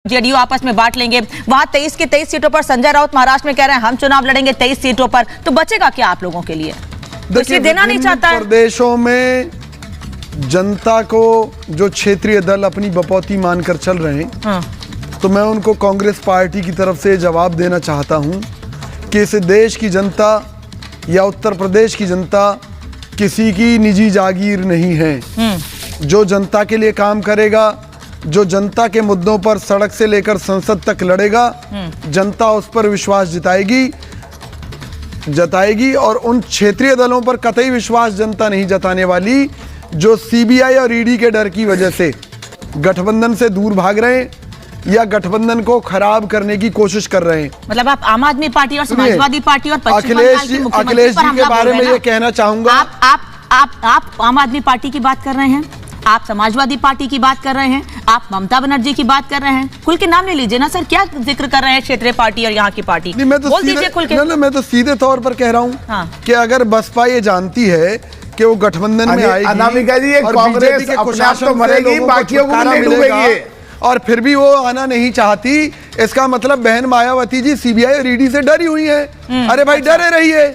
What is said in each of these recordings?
JDU आपस में बांट लेंगे। वहां 23 की 23 सीटों पर संजय राउत महाराष्ट्र में कह रहे हैं हम चुनाव लड़ेंगे 23 सीटों पर, तो बचेगा क्या आप लोगों के लिए? देखिए देना नहीं चाहता है। प्रदेशों में जनता को जो क्षेत्रीय दल अपनी बपौती मानकर चल रहे हैं, तो मैं उनको कांग्रेस पार्टी की तरफ से जवाब देना चाहता हूं कि इस देश की जनता या उत्तर प्रदेश की जनता किसी की निजी जागीर नहीं है। जो जनता के लिए काम करेगा, जो जनता के मुद्दों पर सड़क से लेकर संसद तक लड़ेगा, जनता उस पर विश्वास जताएगी और उन क्षेत्रीय दलों पर कतई विश्वास जनता नहीं जताने वाली जो सीबीआई और ईडी के डर की वजह से गठबंधन से दूर भाग रहे हैं या गठबंधन को खराब करने की कोशिश कर रहे हैं। मतलब आप आम आदमी पार्टी और समाजवादी पार्टी और अखिलेश जी के बारे में ये कहना चाहूंगा। आप आम आदमी पार्टी की बात कर रहे हैं, आप समाजवादी पार्टी की बात कर रहे हैं, आप ममता बनर्जी की बात कर रहे हैं। खुल के नाम ले लीजिए ना सर, क्या जिक्र कर रहे हैं क्षेत्रीय पार्टी और यहाँ की पार्टी? मैं तो बोल दीजिए खुल के। मैं तो सीधे तौर पर कह रहा हूँ कि अगर बसपा ये जानती है कि वो गठबंधन में आएगी, अनामिका जी, कांग्रेस अपने आप तो मरेगी, बाकियों को भी डूबेगी, और फिर भी वो आना नहीं चाहती, इसका मतलब बहन मायावती जी सीबीआई और ईडी से डरी हुई है। अरे भाई डरे रहिए,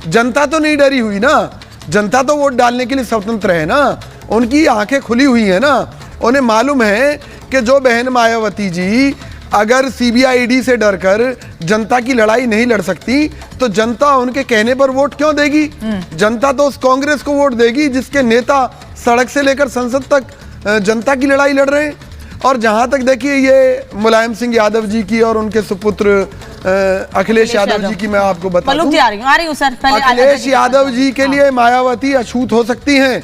जनता तो नहीं डरी हुई ना, जनता तो वोट डालने के लिए स्वतंत्र है ना, उनकी आंखें खुली हुई है ना। उन्हें मालूम है कि जो बहन मायावती जी अगर सीबीआई ईडी से डरकर जनता की लड़ाई नहीं लड़ सकती, तो जनता उनके कहने पर वोट क्यों देगी? जनता तो उस कांग्रेस को वोट देगी जिसके नेता सड़क से लेकर संसद तक जनता की लड़ाई लड़ रहे हैं। और जहां तक देखिए ये मुलायम सिंह यादव जी की और उनके सुपुत्र अखिलेश यादव जी की मैं आपको बता दूं, अखिलेश यादव जी के लिए मायावती अछूत हो सकती हैं,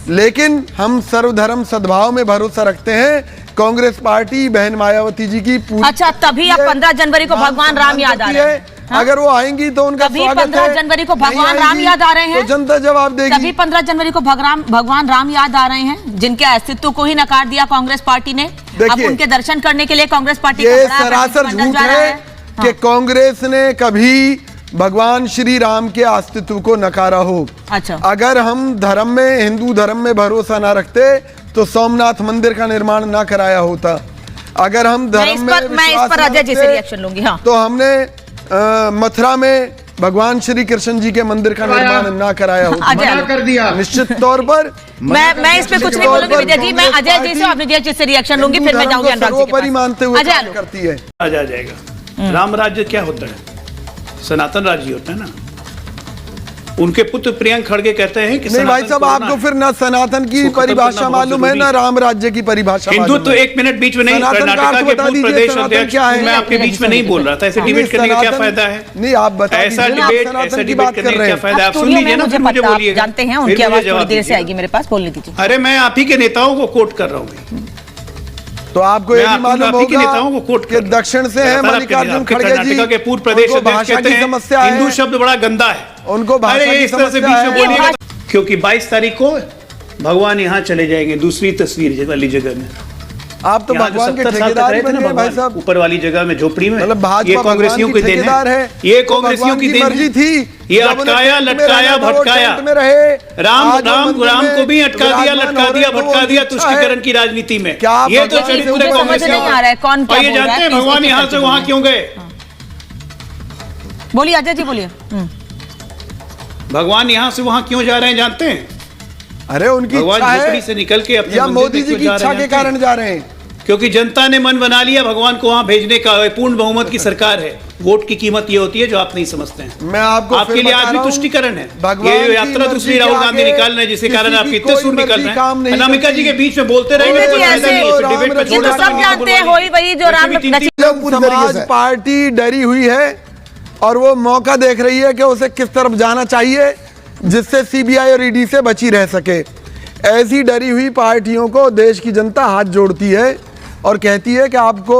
लेकिन हम सर्वधर्म सद्भाव में भरोसा रखते हैं। कांग्रेस पार्टी बहन मायावती जी की पूरी। अच्छा, तभी अब 15 जनवरी को भगवान राम याद आ रहे हैं। अगर वो आएंगी तो उनका स्वागत है। 15 जनवरी को भगवान राम याद आ रहे हैं, तो जनता जवाब देगी। तभी 15 जनवरी को भगवान राम याद आ रहे हैं, जिनके अस्तित्व को ही नकार दिया कांग्रेस पार्टी ने। अब उनके दर्शन करने के लिए कांग्रेस पार्टी ये सरासर झूठ है कि कांग्रेस ने कभी भगवान श्री राम के अस्तित्व को नकारा हो। अच्छा, अगर हम धर्म में, हिंदू धर्म में भरोसा ना रखते तो सोमनाथ मंदिर का निर्माण ना कराया होता। अगर हम धर्म में मैं इस पर अजय जी से रिएक्शन लूंगी। हाँ, तो हमने मथुरा में भगवान श्री कृष्ण जी के मंदिर का निर्माण ना कराया होता। मना कर दिया निश्चित तौर पर। मैं इस पे कुछ नहीं बोलूंगी विजय जी, मैं अजय जी से और विजय जी से रिएक्शन लूंगी, फिर मैं जाऊंगी अनुराग जी के पास। मानते हुए करती है। आ जाएगा। राम राज्य क्या होता है? सनातन राज्य होता है ना। उनके पुत्र प्रियंक खड़गे कहते हैं कि नहीं भाई साहब, आपको फिर ना सनातन की परिभाषा मालूम है ना राम राज्य की परिभाषा। हिंदू तो एक मिनट बीच में नहीं, कर्नाटका के पूर्व प्रदेश अध्यक्ष, मैं आपके बीच में नहीं बोल रहा था। ऐसे डिबेट करने का क्या फायदा है? नहीं आप बताइए, ऐसा डिबेट करने का क्या फायदा है? आप सुन लीजिए ना, फिर मुझे बोलिए। जानते हैं उनकी आवाज थोड़ी देर से आएगी मेरे पास, बोलने दीजिए। अरे मैं आप ही के नेताओं को कोट कर रहा हूँ, तो आपको ये भी मालूम होगा कि दक्षिण से है मल्लिकार्जुन खड़गे जी, के पूर्व प्रदेश अध्यक्ष कहते हैं समस्या है, हिंदू शब्द बड़ा गंदा है, उनको भाषा की समस्या है। क्योंकि 22 तारीख को भगवान यहाँ चले जाएंगे दूसरी तस्वीर वाली जगह में। आप तो भगवान के ठेकेदार बन गए भाई साहब, ऊपर वाली जगह में झोपड़ी में। मतलब भाजपा कांग्रेसियों की देन है, ये कांग्रेसियों की मर्जी थी। ये अटकाया, लटकाया, भटकाया। राम को भी अटका दिया, लटका दिया, भटका दिया तुष्टीकरण की राजनीति में। ये तो पूरे कांग्रेस ये जानते हैं भगवान यहाँ से वहां क्यों गए? बोलिए अजय जी, बोलिए। भगवान यहाँ से वहां क्यों जा रहे हैं जानते हैं? अरे उनकी इच्छा है से निकल के अपने या मोदी जी की इच्छा के कारण जा रहे हैं? क्योंकि जनता ने मन बना लिया भगवान को वहां भेजने का। पूर्ण बहुमत की सरकार है, वोट की कीमत ये होती है जो आप नहीं समझते हैं। मैं आपको आपके लिए आज भी तुष्टीकरण है। ये यात्रा दूसरी राहुल गांधी निकाल रहे हैं, जिसके कारण आपके इतने सुर निकल रहे हैं। अनामिका जी के बीच में बोलते रहेंगे, समाज पार्टी डरी हुई है और वो मौका देख रही है कि उसे किस तरफ जाना चाहिए जिससे सीबीआई और ईडी से बची रह सके। ऐसी डरी हुई पार्टियों को देश की जनता हाथ जोड़ती है और कहती है कि आपको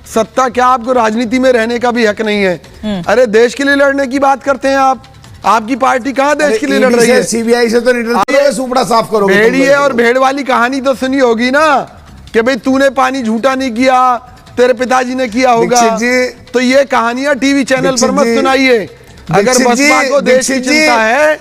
सत्ता क्या, आपको राजनीति में रहने का भी हक नहीं है। अरे देश के लिए लड़ने की बात करते हैं आप, आपकी पार्टी कहाँ देश के लिए लड़ रही है? सीबीआई से तो नहीं, सुपड़ा साफ करो। भेड़िए और भेड़ वाली कहानी तो सुनी होगी ना कि भाई तूने पानी झूठा नहीं किया, तेरे पिताजी ने किया होगा। तो ये कहानियां टीवी चैनल पर मत सुनाइए। अगर बसपा को देश की चिंता है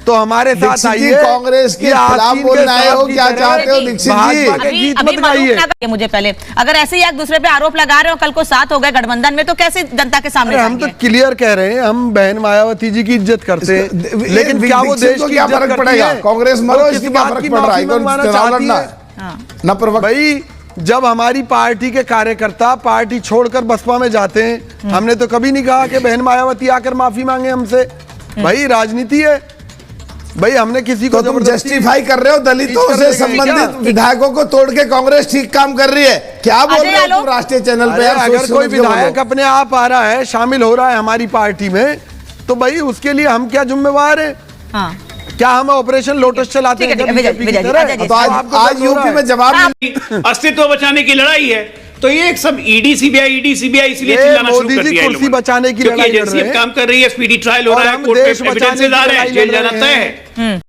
तो हमारे साथ आइए। कांग्रेस के खिलाफ बोलना है हो, क्या चाहते हो दीक्षित जी? अभी मालूम ना करिए मुझे पहले, अगर ऐसे ही एक दूसरे पे आरोप लगा रहे हो, कल को साथ हो गए गठबंधन में, तो कैसे जनता के सामने? हम तो क्लियर कह रहे हैं, हम बहन मायावती जी की इज्जत करते हैं, लेकिन क्या वो देश की इज्जत फर्क पड़ेगा? कांग्रेस मरो, इसकी क्या फर्क पड़ रहा है? न प्रवक्ता भाई, जब हमारी पार्टी के कार्यकर्ता पार्टी छोड़कर बसपा में जाते हैं, हमने तो कभी नहीं कहा कि बहन मायावती आकर माफी मांगे हमसे। भाई राजनीति है भाई, हमने किसी को तुम जस्टिफाई कर रहे हो दलितों से संबंधित विधायकों को तोड़ के कांग्रेस ठीक काम कर रही है, क्या बोल रहे हो तुम राष्ट्रीय चैनल पे? अगर कोई विधायक अपने आप आ रहा है, शामिल हो रहा है हमारी पार्टी में, तो भाई उसके लिए हम क्या जिम्मेवार है? क्या हम ऑपरेशन लोटस चलाते हैं? तो आज यूपी में जवाब अस्तित्व बचाने की लड़ाई है, तो ये सब ईडी सीबीआई इसलिए चिल्लाना शुरू कर दिया है कुर्सी बचाने की लड़ाई लड़ रहे हैं। काम कर रही है, स्पीडी ट्रायल हो रहा है, कोर्ट में एविडेंसेस आ रहे हैं, जेल जाना तय है।